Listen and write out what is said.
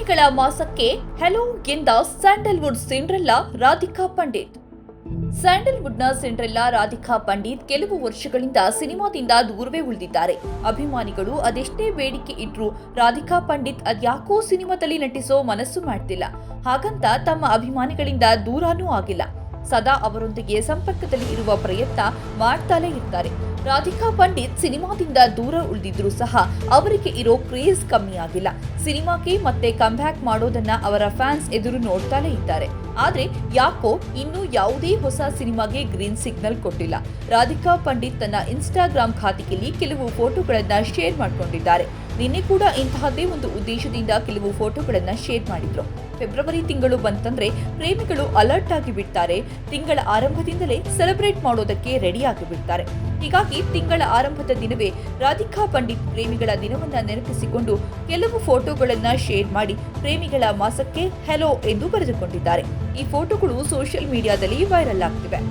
ಪ್ರೇಮಿಗಳ ಮಾಸಕ್ಕೆ ಹೆಲೋ ಎಂದ Sandalwood Cinderella Radhika Pandit. ಸ್ಯಾಂಡಲ್ವುಡ್ನ Cinderella Radhika Pandit ಕೆಲವು ವರ್ಷಗಳಿಂದ ಸಿನಿಮಾದಿಂದ ದೂರವೇ ಉಳಿದಿದ್ದಾರೆ. ಅಭಿಮಾನಿಗಳು ಅದೆಷ್ಟೇ ಬೇಡಿಕೆ ಇಟ್ರೂ ರಾಧಿಕಾ ಪಂಡಿತ್ ಅದ್ಯಾಕೋ ಸಿನಿಮಾದಲ್ಲಿ ನಟಿಸೋ ಮನಸ್ಸು ಮಾಡ್ತಿಲ್ಲ. ಹಾಗಂತ ತಮ್ಮ ಅಭಿಮಾನಿಗಳಿಂದ ದೂರನೂ ಆಗಿಲ್ಲ. ಸದಾ ಅವರೊಂದಿಗೆ ಸಂಪರ್ಕದಲ್ಲಿ ಇರುವ ಪ್ರಯತ್ನ ಮಾಡ್ತಾಲೇ ಇರ್ತಾರೆ. ರಾಧಿಕಾ ಪಂಡಿತ್ ಸಿನಿಮಾದಿಂದ ದೂರ ಉಳಿದಿದ್ರೂ ಸಹ ಅವರಿಗೆ ಇರೋ ಕ್ರೇಜ್ ಕಮ್ಮಿ ಆಗಿಲ್ಲ. ಸಿನಿಮಾಕ್ಕೆ ಮತ್ತೆ ಕಮ್ಬ್ಯಾಕ್ ಮಾಡೋದನ್ನ ಅವರ ಫ್ಯಾನ್ಸ್ ಎದುರು ನೋಡ್ತಾಲೇ ಇದ್ದಾರೆ. ಆದ್ರೆ ಯಾಕೋ ಇನ್ನೂ ಯಾವುದೇ ಹೊಸ ಸಿನಿಮಾಗೆ ಗ್ರೀನ್ ಸಿಗ್ನಲ್ ಕೊಟ್ಟಿಲ್ಲ. ರಾಧಿಕಾ ಪಂಡಿತ್ ತನ್ನ ಇನ್ಸ್ಟಾಗ್ರಾಮ್ ಖಾತೆಯಲ್ಲಿ ಕೆಲವು ಫೋಟೋಗಳನ್ನ ಶೇರ್ ಮಾಡಿಕೊಂಡಿದ್ದಾರೆ. ನಿನ್ನೆ ಕೂಡ ಇಂತಹದ್ದೇ ಒಂದು ಉದ್ದೇಶದಿಂದ ಕೆಲವು ಫೋಟೋಗಳನ್ನ ಶೇರ್ ಮಾಡಿದ್ರು. ಫೆಬ್ರವರಿ ತಿಂಗಳು ಬಂತಂದ್ರೆ ಪ್ರೇಮಿಗಳು ಅಲರ್ಟ್ ಆಗಿ ಬಿಡ್ತಾರೆ. ತಿಂಗಳ ಆರಂಭದಿಂದಲೇ ಸೆಲೆಬ್ರೇಟ್ ಮಾಡೋದಕ್ಕೆ ರೆಡಿ ಆಗಿ ಬಿಡ್ತಾರೆ. ಹೀಗಾಗಿ ತಿಂಗಳ ಆರಂಭದ ದಿನವೇ ರಾಧಿಕಾ ಪಂಡಿತ್ ಪ್ರೇಮಿಗಳ ದಿನವನ್ನ ನೆನಪಿಸಿಕೊಂಡು ಕೆಲವು ಫೋಟೋಗಳನ್ನ ಶೇರ್ ಮಾಡಿ ಪ್ರೇಮಿಗಳ ಮಾಸಕ್ಕೆ ಹೆಲೋ ಎಂದು ಬರೆದುಕೊಂಡಿದ್ದಾರೆ. ಈ ಫೋಟೋಗಳು ಸೋಷಿಯಲ್ ಮೀಡಿಯಾದಲ್ಲಿ ವೈರಲ್ ಆಗ್ತಿವೆ.